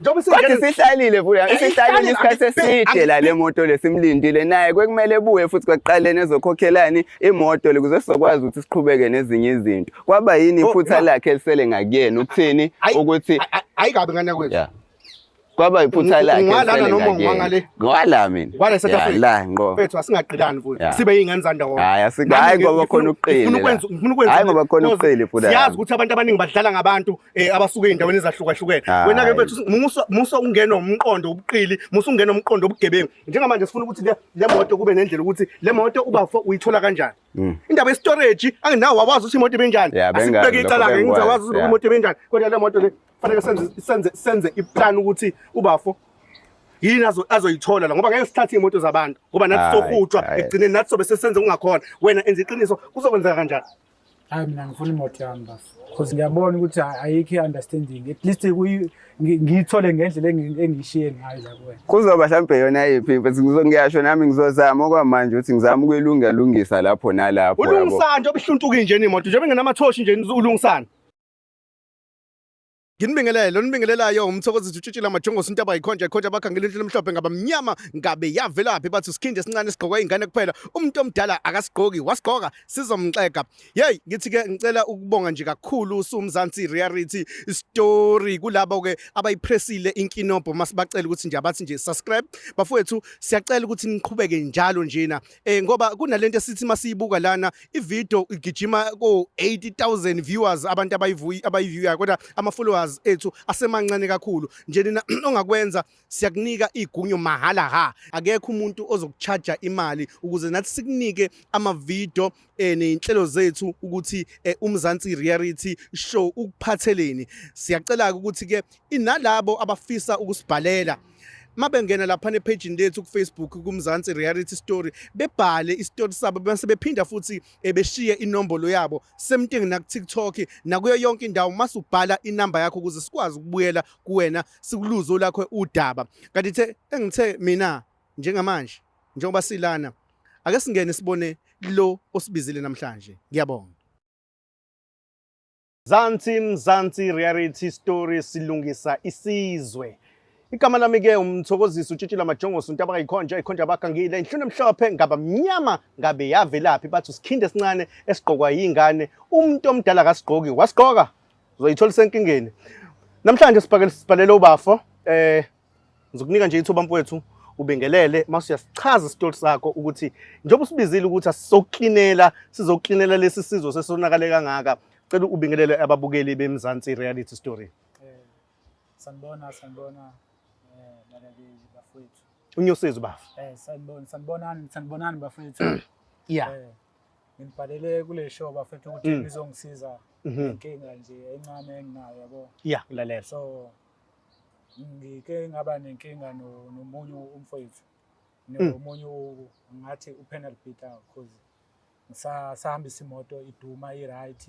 Njengoba Kodwa sihlalile futhi sihlalile isikhathi eside la le moto lesimlindile naye kwekumele ebuye futhi kwaqaleni ezokhokhelani imoto le kuze sizokwazi ukuthi siqhubeke nezinye izinto. Kwaba yini iphutha lakhe elisele ngakuyena uthini ukuthi ayikabi ngana kwethu. Kwaba iphutha lakhe ngwalana noma ngwangale ngwala mina ngwala South Africa la ngo mfethu asingaqilani futhi sibe ingane zandawonye hayi asikayi ngoba khona uqile hayi ngoba khona uqile futhi siyazi ukuthi abantu abaningi badlala ngabantu abasuka endaweni ezahlukahlukene wena ke mfethu muso ungena umqondo ubuqili muso ungena umqondo obugebengu njengamanje sifuna ukuthi le moto kube nendlela ukuthi le moto uba uyithola kanjani indaba ye-storage anginawo wawazi ukuthi imoto ibenjani asibeke icala ke ngizawazi ukuthi imoto ibenjani kodwa le moto le fanele senze iplan ukuthi ubafo yini azoyithola la ngoba ngeke sithathe imoto zabantu ngoba nathi sohutshwa egcineni nathi sobe sesenze kungakhona wena enza iqiniso kuzokwenzeka kanjani. Hayi mina ngifuna imoto yami bafo because ngiyabona ukuthi ayikho i-understanding at least ngiyithole ngendlela engiyishiye ngayo la kuwena kuzoba mhlawumbe yona yiphi bese ngiyasho nami ngizozama okwamanje ukuthi ngizama ukuyilungisa lapho nalapho yabo ulungisana nje obuhluntuki nje imoto nje bengenamathoshi nje ulungisana. Nginibingelelayo umthokozisi utshitshila majongo sintaba ikhonja abakhangela into emhlophe ngabamnyama ngabe yavelaphi bathi sikhinde sincane sigqoka ingane kuphela umuntu omdala akasigqoki wasigqoka sizomxeka. Hey ngithi ke ngicela ukubonga nje kakhulu uMzansi Reality Story kulabo ke abayipressile inkinobho masibacela ukuthi nje abathi nje subscribe bafowethu siyacela ukuthi niqhubeke njalo njena ngoba kunalento esithi masiyibuka lana ivideo igijima ko 80,000 viewers abantu abayiviewya kodwa ama followers ethu asemancane kakhulu nje nina ongakwenza siyakunika igunyo mahala ha akekho umuntu ozokucharge imali ukuze nathi sikunike ama video nezinhlelo zethu ukuthi uMzansi Reality Show ukuphatheleni. Siyacela ukuthi ke inalabo abafisa ukusibhalela mabengena lapha nepage lethu ku Facebook kuMzansi Reality Story bebhale istory sabo bese bephinda futhi beshiye inombolo yabo semthing na TikTok nakuyo yonke indawo masubhala inamba yakho ukuze sikwazi ukubuyela kuwena sikuluzo lakho udaba. Kanti engithe mina njengamanje njengoba silana ake singene sibone lo osibizile namhlanje. Ngiyabonga. Mzansi Reality Story silungisa isizwe. Igama lami ke umthokozisi utshitshila majongo sintaba ikhonja abakhangile inhluna emhlophe ngabamnyama ngabe yavelaphi bathi sikhinde sincane esigqokwa yingane umuntu omdala akasigqoki wasigqoka uzoyithola senkingeni. Namhlanje sibhalele ubafo ngizokunika nje ithuba mfowethu ubingelele mase uyasichaza isitori sakho ukuthi njengoba usibizile ukuthi asizoklinela sizoklinela lesi sizwe sesonakale kangaka cela ubingelele ababukeli beMzansi Reality Story. Sanibona bafowethu. Unyosizwe bafo. Sanibonani bafowethu. Yeah. Ngibhalele kule show bafowethu ukuthi ngizongisiza inkinga nje encane enginayo yabo. Yeah, ngalalela. So ngike ngaba nenkinga nomunye umfowethu. Nomunye ngathi upanel beater because ngisahambisa imoto iduma right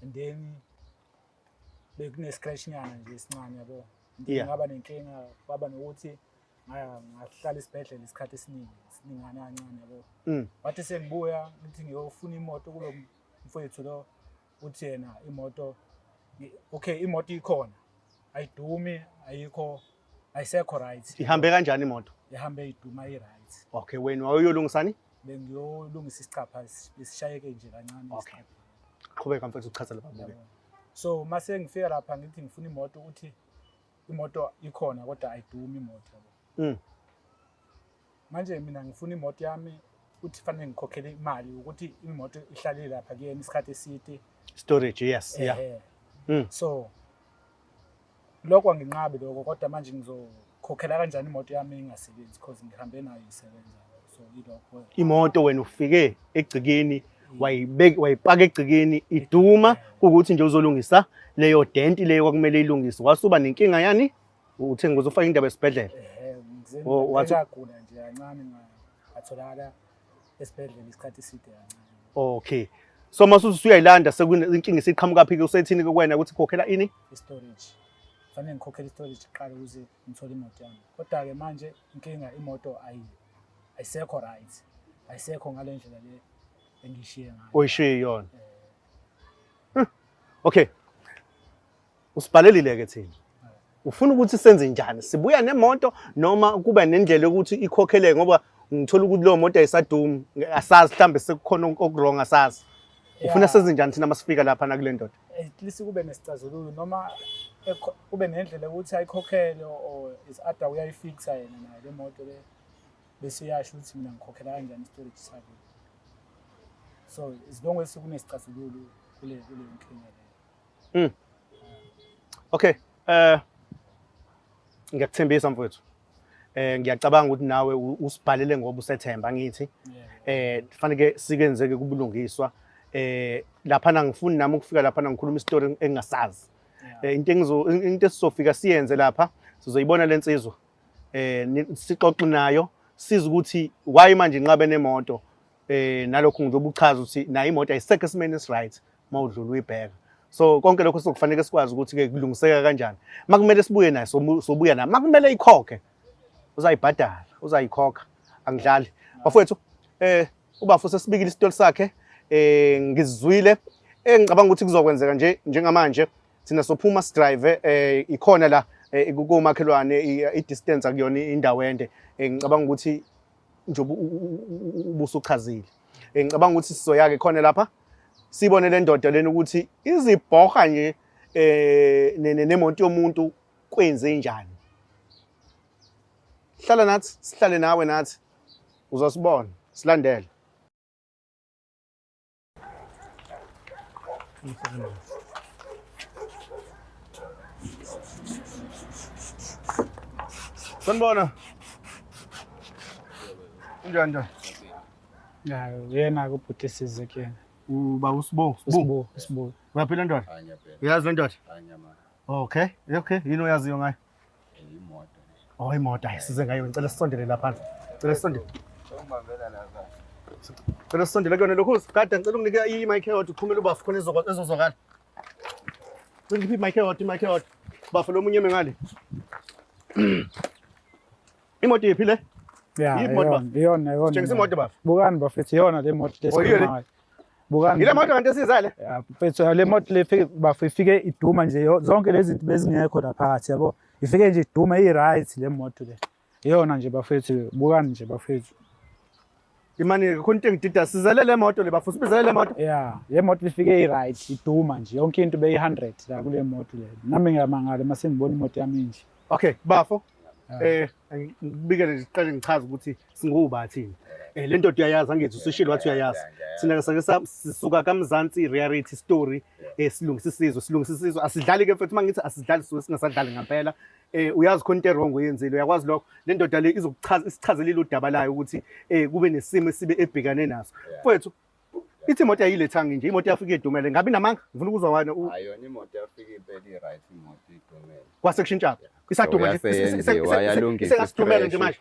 and then bekune scratch nyana nje isincane yabo. Ngaba nenkinga kwaba nokuthi ngahlala isibhedlela isikhathi esiningi siningana kancane yabo. Wathi sengibuya ngithi ngiyofuna imoto kulo mfowethu lo uthi yena imoto okay imoto ikhona ayidumi ayikho ayisekho right. Ihambe kanjani imoto? Ihambe iduma right. Okay wena wayolungisani? Bengiyolungisa isichapha besishayeke nje kancane isichapha. Qhubeka mfethu uchaza lababuke. So mase ngifika lapha ngithi ngifuna imoto uthi imoto ikhona kodwa ayidumi imoto. Manje mina ngifuna imoto yami uthi fanele ngikhokhele imali ukuthi imoto ihlale lapha kuyena isikhathi eside. Storage yes yeah. So lokho nginqabe lokho kodwa manje ngizokhokhela kanjani imoto yami ingasebenzi because ngihambe nayo isebenza. So ilokho imoto wena ufike egcikeni wayipaka egcikeni iduma ukuthi nje uzolungisa leyo dent leyo kwakumele ilungiswe wasuba nenkinga yani uthe ngizofaka indaba esibhedlela wathagula nje kancane ngatholakala esibhedlela isikhathi eside kancane. Okay so masuthi uyayilanda sekunenkinga isiqhamuka phike usethini kuwena ukuthi khokhela ini storage fanele ngikhokhele storage iqala ukuze ngithole imoto yami kodwa ke manje inkinga imoto ayisekho right ayisekho ngale ndlela le engishiye ngayo. Oyishiye yona. Okay. Usibhalelile ke thina. ufuna ukuthi senze njani? Sibuya nemoto noma kuba nendlela yokuthi ikhokheleke ngoba ngithola ukuthi leyo moto ayisadumi, asazi mhlambe sekukhona okurong asazi. Ufuna senze njani thina masifika lapha na kule ndoda? At least kube nesicazululo noma kube nendlela ukuthi ayikhokhele or is ada uyayifixa yena nayo le moto le bese uyasho ukuthi mina ngikhokhela kanjani storage sakhe. So as long as kunesicazululo kule nkinga le. Okay, ngiyakuthembisa mfowethu. Ngiyacabanga ukuthi nawe usibhalele ngoba usethemba ngithi. Kufanele sikenzeke kubulungiswa. Lapha ngifuni nami ukufika lapha ngikhuluma istory engasazi. Into esizofika siyenze lapha sizoyibona lensizwa. Sixoxe nayo siza ukuthi why manje inqabe nemoto. Nalokho ngizobe uchaza ukuthi nayo imoto ayisekho esimeni right mawudlula uyibheka. So konke lokho sokufanele sikwazi ukuthi ke kulungiseka kanjani. Makumele sibuye naye sobuya naye. Makumele ikhokhe. Uzayibhadala, uzayikhokha. Angidlali. Bafowethu ubafo sesibikile isitoli sakhe. Ngizwile engicabanga ukuthi kuzokwenzeka njengamanje thina sophuma sidrive ikhona la kumakhelwane i-distance akuyona indawo ende. Ngicabanga ukuthi njobe ubusuchazile. Ngicabanga ukuthi sizoyake khona lapha sibone le ndoda lena ukuthi izibhoha nje nemoto yomuntu kwenze njani. Hlala nathi sihlale nawe nathi uzosibona silandele. Sanibona. Njani? Ya yena kubhuti size ke. Uba usibo. Sibo. Uyaphila ndoda? Uyazi le ndoda? Okay, yini oyaziyo ngayo? Imoto. Oh, imoto ayisize ngayo ngicela sisondele lapha. Ngicela sisondele. Ngicela sisondele kuyona lokho sigada ngicela unginike i-mic eyodwa uphumele ubafu khona ezozwakala. Ngiphi i-mic eyodwa. Bafu lo munye ngale. Imoto iphi le? Ya, iyona. Tshengisa imoto bafu. Bukani bafethu iyona le moto lesikhona. Bukani. Ile moto kanti esizale? Ya, mfethu le moto le ifike iduma nje zonke lezi zinto bezingekho la phakathi yabo. Ifike nje iduma i-right le moto le. Iyona nje bafethu, bukani nje bafethu. Imani khona into engidida sizale le moto le bafu sibizale le moto. Ya, le moto ifike i-right iduma nje yonke into beyi-100 la kule moto le. Nami ngiyamangala mase ngibona imoto yami nje. Okay, bafo. Ngibikele nje siqale ngichaza ukuthi singubathini. Le ndoda uyayazi angithi usishilo wathi uyayazi. Sina sake sisuka kaMzansi reality story silungisisizwe asidlali ke mfethu mangithi asidlali suke singasadlali ngempela. Uyazi khona into errong oyenzile uyakwazi lokho. Le ndoda le izokuchaza isichazelile udaba layo ukuthi kube nesimo esibe ebhekane naso. Mfethu ithi imoto ayilethanga nje imoto yafika edumele ngabe namanga ngifuna ukuzwa wena Ayona imoto yafika impela right imoto idumele. Kwasekushintsha isaduma nje isengasidumele nje manje.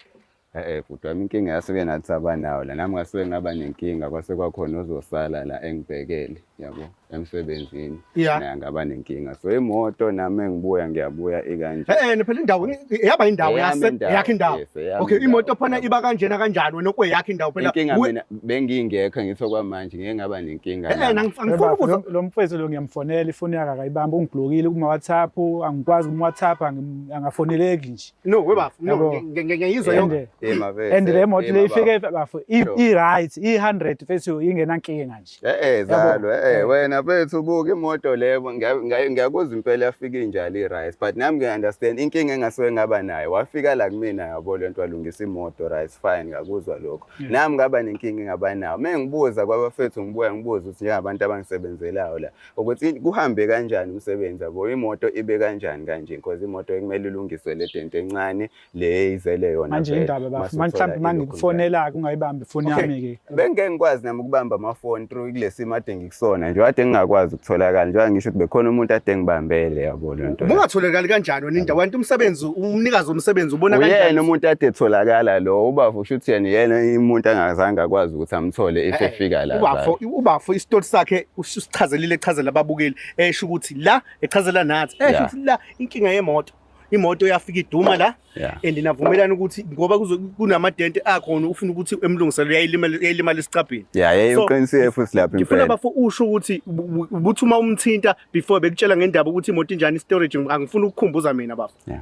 Futhi wami inkinga yasuke nathi abanawo la nami ngasuke ngaba nenkinga kwase kwakhona ozosala la engibhekele yabo emsebenzini naye ngaba nenkinga so imoto nami engibuya ngiyabuya ikanje phela indawo yaba indawo yakhe indawo. Okay, imoto phana iba kanjena kanjani wena okweyakhe indawo phela inkinga mina bengingekho ngitho kwamanje ngeke ngaba nenkinga ngifuna ukuza lo mfethu lo ngiyamfonela ifoni yakhe akayibamba ungiblokile kuma WhatsApp angikwazi kuma WhatsApp angafoneleki nje. No webafu ngiyizwa yonke. And le moto le ifike bafu i-right i-100 mfethu ingena nkinga nje. Zalo wena mfethu buka imoto lebo ngiyakuzwa impela yafika injalo i-right but nami ngiunderstand inkinga engasuke ngaba nayo wafika la kumina yabo lento walungisa imoto right fine ngakuzwa lokho nami ngaba nenkinga engabanayo mengibuza kwabafethu ngibuza ukuthi njengabantu abangisebenzelayo la ukuthi kuhambe kanjani umsebenzi yabo imoto ibe kanjani kanje because imoto ekumele ilungiswe le dent encane le izele yona manje indaba bafu mhlawumbe mangikufonela ungayibambi ifoni yami ke bengeke ngikwazi nami ukubamba amafoni through kulesi made ngikusona nje ade ngingakwazi ukutholakala njengoba ngisho ukuthi bekhona umuntu ade ngibambele yabo lento ungatholakali kanjani wena indawo wantu umsebenzi umnikazi womsebenzi ubona kanjani uyena umuntu ade etholakala lo ubavu usho ukuthi yena umuntu angazange akwazi ukuthi amthole efika la ubafo istori sakhe usichazelile echazela ababukeli esho ukuthi la echazela nathi esho ukuthi la inkinga yemoto imoto yafika iduma la Yeah. and navumelana ukuthi ngoba kunamadente akhona ufuna ukuthi emlungiselo yayilimala isicabheni. Yeah, uqinisile futhi lapha Ngifuna impela. bafo usho ukuthi ubuthi uma umthinta before bekutshela ngendaba ukuthi imoto injani storage angifuni ukukhumbuza mina bafo. Yeah.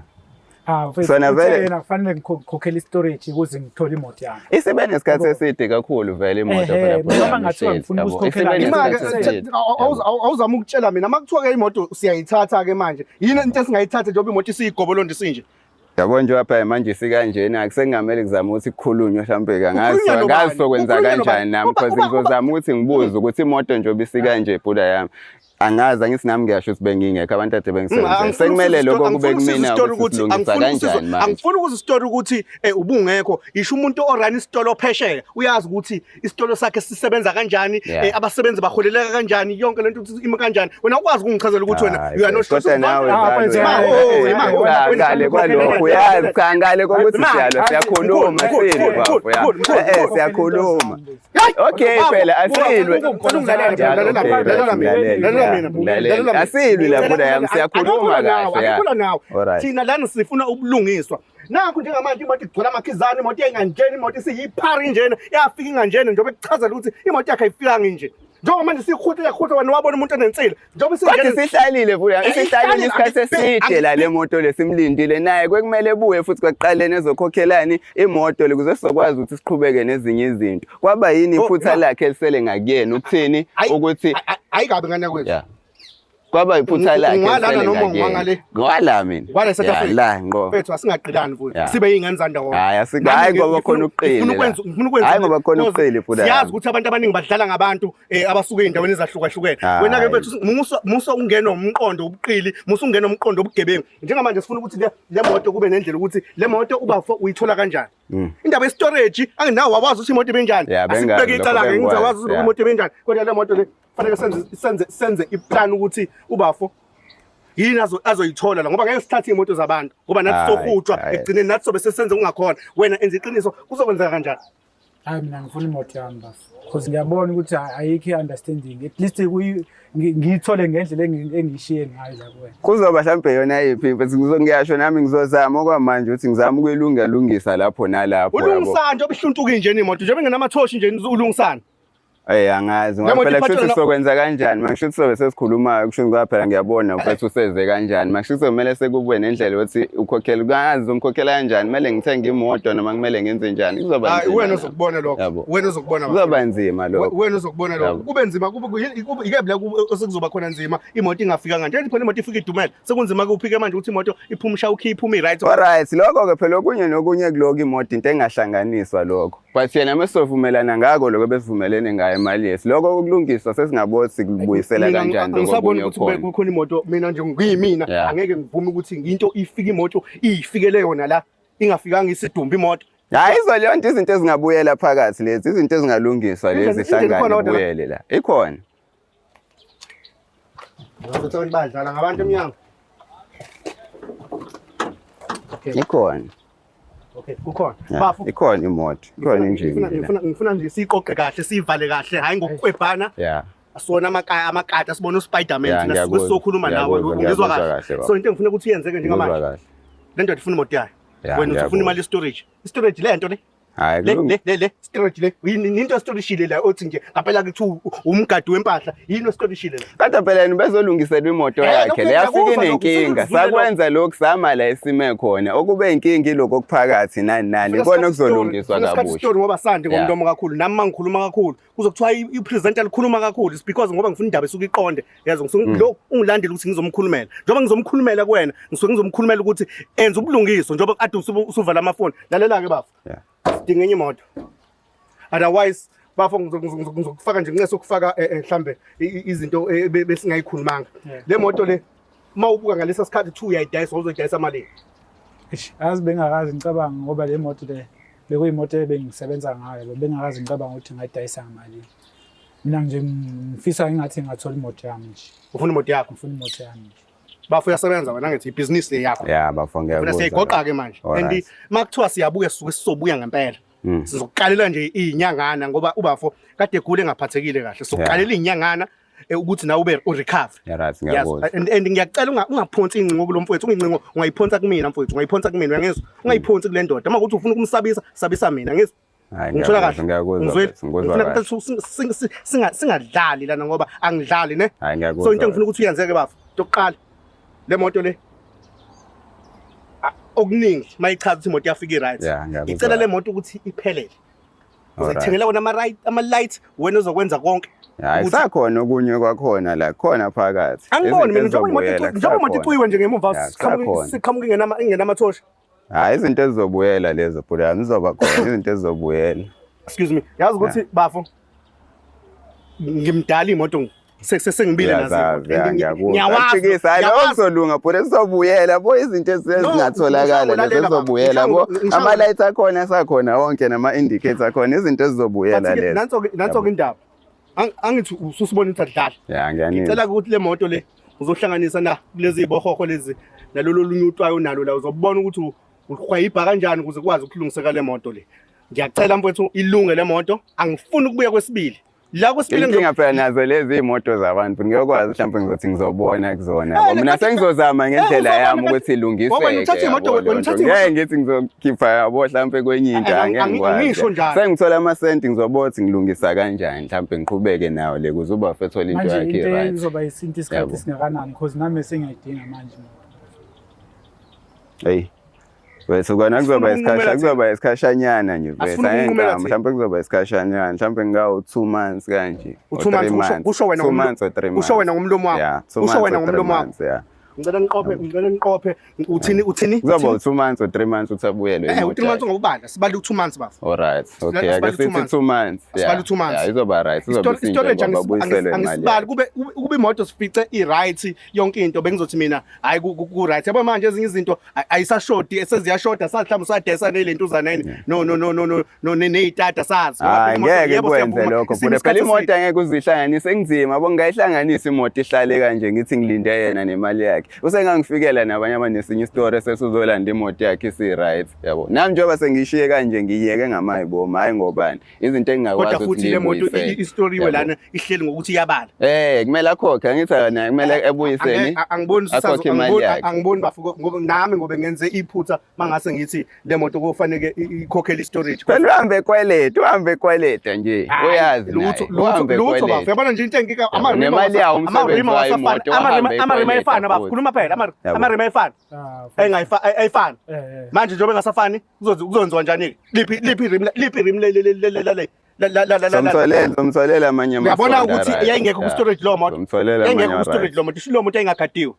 Sona vele kufanele ngikhokhele i-storage ukuze ngithole imoto yami. Isibe nesikhathi eside kakhulu vele imoto phela. Noma ngathiwa ngifuna ukukhokhela awuzama ukutshela mina makuthiwa ke imoto siyayithatha ke manje yini into esingayithatha njengoba imoto isiyigobolondo sinje. Yabo nje apha manje sikanjena akusengamele kuzama ukuthi kukhulunywe mhlambe ngazi sokwenza kanjani nami because ngizozama ukuthi ngibuze ukuthi imoto njengoba isikanje ibhuda yami angazi angithi nami ngiyasho ukuthi bengingekho abantu ade bengisebenza sekumele lokho kube kumina ukuthi kanjani manje angifuni ukuze story ukuthi ubungekho isho umuntu orun isitolo phesheya uyazi ukuthi isitolo sakhe sisebenza kanjani abasebenzi baholeleka kanjani yonke lento ime kanjani wena ukwazi ukungichazela ukuthi wena you are not kodwa nawe ngale kwalokho uyazi cha ngale kokuthi siyalo siyakhuluma sini bafo ya siyakhuluma okay phela asilwe asilwi lapho yami siyakhuluma kahle ya thina lana sifuna ubulungiswa nakho njengamanje imoto igcwala amakhizana imoto engangeni imoto isiyiphari njena yafika ingangeni njengoba ekuchazela ukuthi imoto yakhe ayifikanga nje njengoba manje sikhutha wena wabona umuntu enensile njengoba singene sihlalile futhi isihlalile isikhathi eside la le moto lesimlindile naye kwekumele buye futhi kwaqalene ezokhokhelani imoto lekuze sizokwazi ukuthi siqhubeke nezinye izinto kwaba yini iphutha lakhe elisele ngakuyena ukuthini ukuthi ayikabe ngana kwethu kwaba iphutha lakhe ngwala mina wala South Africa la ngo mfethu asingaqilani futhi sibe yingane zandawonye hayi ngoba khona uqile hayi ngoba khona uqile futhi siyazi ukuthi abantu abaningi badlala ngabantu abasuka endaweni ezahlukahlukene wena ke mfethu muso ungena umqondo ubuqili muso ungena umqondo obugebengu njengamanje sifuna ukuthi le moto kube nendlela ukuthi le moto ubafo uyithola kanjani indaba ye-storage anginawo wawazi ukuthi imoto ibenjani asibeke icala ke ngizawazi ukuthi imoto ibenjani kodwa le moto le fanele senze iplan ukuthi ubafo yini azoyithola la ngoba ngeke sithathe imoto zabantu ngoba nathi sohutshwa egcineni nathi sobe sesenze ungakhona wena enza iqiniso kuzokwenzeka kanjani hayi mina ngifuna imoto yami bafo because ngiyabona ukuthi ayikho i-understanding at least ngiyithole ngendlela engiyishiye ngayo la kuwena kuzoba mhlambe yona yiphi bese ngiyasho nami ngizozama okwamanje ukuthi ngizama ukuyilungisa lapho nalapho ulungisana njengoba ihluntuka nje imoto njengoba ngenamathosha nje ulungisana angazi ngoba phela kusho sokwenza kanjani manje kusho sobe sesikhuluma kusho kwaphela ngiyabona mfethu useze kanjani manje kumele sekube nendlela ukuthi ukhokhela ukazi umkhokhela kanjani kumele ngithenge imoto noma kumele ngenze njani kuzoba nzima wena uzokubona lokho wena uzokubona kuzoba nzima lokho wena uzokubona lokho kube nzima ikebla osekuzoba khona nzima imoto ingafika kanje phela imoto ifika idumela sekunzima ke uphike manje ukuthi imoto iphumisha ukhipha right alright lokho ke phela okunye nokunye kuloko imoto into engahlanganiswa lokho but yena mesovumelana ngako lokho besivumelene ngayo imali yesi lokho ukulungiswa sesingabona sikubuyisela kanjani lokho ngisabona ukuthi kukhona imoto mina nje ngiyimina angeke ngivume ukuthi into ifike imoto iyifikele yona la ingafikanga isidumba imoto hayi izolonto izinto ezingabuyela phakathi lezi izinto ezingalungiswa lezi hlangana ubuyele la ikhona ngizothola badlala ngabantu eminyango ikhona okay kukhona bafu ikhona imoto ikhona injini ngifuna nje siqoqe kahle sivale kahle hayi ngokukwebhana asona amakati asibona uSpiderman thina sizokhuluma nawe ngizwa kahle so into engifuna ukuthi uyenzeke njengamanje lento ndifuna imoto yayo wena ufuna imali ye-storage lento le hayi le storage le yini into storage le la othi nje ngaphela kuthi umgadi wempahla yini storage le kade phela bezolungiselwa imoto yakhe le yafika inenkinga sakwenza lokho sama la isime khona okube inkingi lokho okuphakathi nani kona kuzolungiswa kabusha story ngoba sande ngomntomo kakhulu nami mangikhuluma kakhulu kuzokuthiwa ipresenter likhuluma kakhulu it's because ngoba ngifuna indaba esuka iqonde yazi ngisuke lo ungilandela ukuthi ngizomkhulumela njengoba ngizomkhulumela kuwena ngisuke ngizomkhulumela ukuthi enza ubulungiso njengoba kade usuvala amafoni lalela ke bafo sidinga enye imoto otherwise bafo ngizokufaka nje ngeso ukufaka mhlambe izinto besingayikhulumanga le moto le mawubuka ngalesa sikhathi 2 uyayidayisa uzoyidayisa malini azi bengakazi ngicabanga ngoba le moto le bekuyimoto ebengisebenza ngayo bengakazi ngicabanga ukuthi ngayidayisa ngamali mina nje ngifisa ngathi ngathola imoto yami nje ufuna imoto yakho ufuna imoto yami bafo uyasebenza wena ngithi ibusiness le yakho bafo ngiyabona siyayigoqa ke manje and makuthiwa siyabuya sisuke sizobuya ngempela sizoqalela nje izinyangana ngoba ubafo kade egule ngaphathekile kahle sokuqalela izinyangana ukuthi nawe ube urecover. Yeah, right, Yes. ngiyakuzwa. And ngiyacela ungaphonsi incingo kulo mfowethu, ungincingo ungayiphonsa kumina mfowethu, ungayiphonsa kumina uyangizwa? Ungayiphonsi kule ndoda. Uma kuthi ufuna ukumsabisa, sabisa mina ngizwa? Hayi, Ngithola kahle. ngiyakuzwa. Singadlali lana ngoba angidlali ne. Hayi, ngiyakuzwa. So into engifuna ukuthi uyenzeke bafu. Tokuqala le moto le okuningi mayichaza ukuthi imoto yafika i-right. Yeah, ngiyakuzwa. Ngicela le moto ukuthi iphelele. Alright. Uzithengela wona ama-light wena uzokwenza konke. Hayi, sakhona okunye kwakhona la, khona phakathi. Angiboni mina Izinto njengoba ezizobuyela, imoto iciwe nje ngemuva Yeah, kusakhona. siqhamuka ingenamathosha. Hayi, izinto ezizobuyela lezo phela, zizoba khona izinto ezizobuyela. Excuse me. Yazi ukuthi bafu ngimdala imoto sengibile nazo. Ngiyakuzwa. Hayi, lokho kuzolunga phela, sizobuyela bo izinto ezingatholakala lezizobuyela bo. Ama-lights akhona sakhona wonke nama-indicator akhona, izinto ezizobuyela lezo. Nanso indaba. Angithi ususibona ukuthi akudlala. Yeah, ngiyanizwa. Ngicela ukuthi le moto le uzohlanganisa na kulezi bohoho lezi nalolo lunye utwayo nalo la uzobona ukuthi uhwayibha kanjani ukuze ukwazi ukulungiseka le moto le. Ngiyacela mfowethu ilunge le moto, angifuni ukubuya kwesibili. La kwesibili Inkinga phela nazo lezi imoto zabantu ngiyokwazi mhlawumbe ngizothi ngizobona kuzona. Ngoba mina sengizozama ngendlela yami ukuthi ilungiseke. Ngeke ngithi ngizokhipha yabo mhlawumbe kwenye into angengikwazi. Sengithola amasenti ngizobona ukuthi ngilungisa kanjani mhlawumbe ngiqhubeke nawo le kuzuba fethola into yakhe right. Manje into izoba isinto isikhathi singakanani because nami sengiyidinga manje. Hey. Wethu kona kuzoba isikhashanyana nje bese mhlawumbe kuzoba isikhashanyana mhlawumbe ngawo 2 months kanje. 2 months kusho wena 2 months or 3 months. Kusho wena ngomlomo wakho. Yeah, kusho wena ngomlomo wakho. Yeah. Ngicela niqophe uthini Kuzoba 2 months or 3 months utabuyelwe imoto. 3 months ngokubala sibale 2 months bafu. All right. Okay, I guess it's 2 months. Sibale 2 months. Yeah, izoba right. Izoba Storage babuyiselwe imali. angisibali kube imoto sifice i-right yonke into bengizothi mina hayi ku-right. Yabo manje ezinye izinto ayisashoti eseziyashoda mhlawumbe sadesa nelento uzanene no nezitata sazi. Hayi, ngeke kwenze lokho. Phela imoto angeke uzihlanganise enzima yabo ngayihlanganisa imoto ihlale kanje ngithi ngilinde yena nemali yakhe. Usengangifikela nabanye abanesinye story esesuzolanda imoto yakhe isi-right yabo. Nami njengoba sengishiye kanje ngiyeke ngamayibomu hayi ngobani. Izinto engingakwazi ukuthi futhi le moto i-story welana ihleli ngokuthi iyabala. Kumele akhokhe angithi naye kumele ebuyiseni. Angiboni bafu ngoba nami ngobe ngenze iphutha mangase ngithi le moto kufanele ikhokhele i-storage. Phela uhambe kweleta nje. Uyazi uhambe kweleta. Yabona nje into engika nemali yawo umsebenzi wayo imoto ama-rim ayifana bafu. Khuluma phela ama-rim ayifana. Ayifana. Manje njengoba engasafani kuzonziwa njani? Liphi rim Somtholela amanye amasondo. Uyabona ukuthi yayingekho ku-storage lo moto. Yayingekho ku-storage lo moto. Isho lo moto engagadiwe.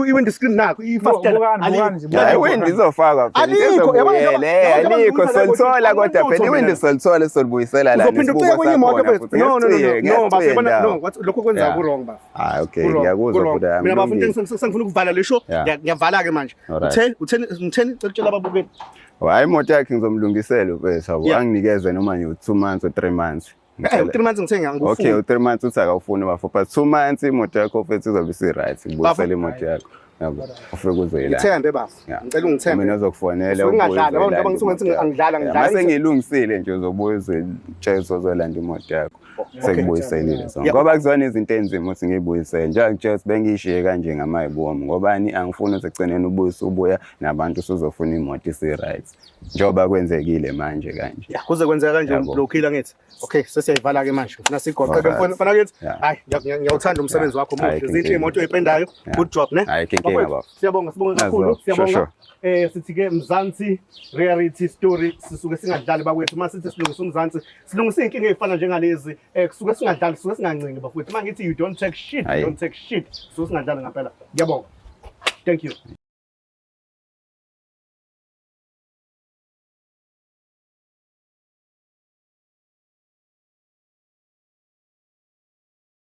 Iwindi screen nakho ifastela iwindi izofakwa alikho solithola kodwa phela iwindi solithola solibuyisela la uzophinde kwenye imoto bafethu no bafuna no lokho kwenza ku wrong bafu. Okay, ngiyakuzwa futhi mina bafuna sengifuna ukuvala le show ngiyavala ke manje utheni cela ababukeli. Hayi imoto yakhe ngizomlungisela mfethu yabo anginikeze noma nje 2 months or 3 months. 3 months ngithenga ngufuna. Okay, 3 months uthi akawufuni bafo but 2 months imoto yakho mfethu izobe isi-right ngibuyisela imoto yakho. Yabo ufike kuzoyela. Ngithembe bafu. Ngicela ungithembe. Mina uzokufonela ungadlala abantu abangisungathi angidlala. Mase ngilungisile nje uzobuya uzotshela uzolanda imoto yakho. Sekubuyiselile so. Ngoba kuzona izinto enzima ukuthi ngiyibuyisele. Njengoba nje bengishiye kanje ngamayibomu ngobani angifuni ukuthi egcineni ubuya nabantu usuzofuna imoto isi-right. Njoba kwenzekile manje kanje. Ya kuze kwenzeka kanje umblockila ngithi. Okay, sesiyayivala ke manje. Ufuna sigoqe ke mfana kithi. Hayi, ngiyawuthanda umsebenzi wakho muhle. Zinhle imoto eyipendayo. Good job ne? Siyabonga kakhulu. Siyabonga. Sithi ke Mzansi reality story sisuke singadlali bakwethu mase sithi silungisa uMzansi silungisa inkinga ezifana njengalezi kusuke singadlali suke singancingi bakwethu mangithi you don't take shit suke singadlali ngempela. Ngiyabonga. Thank you.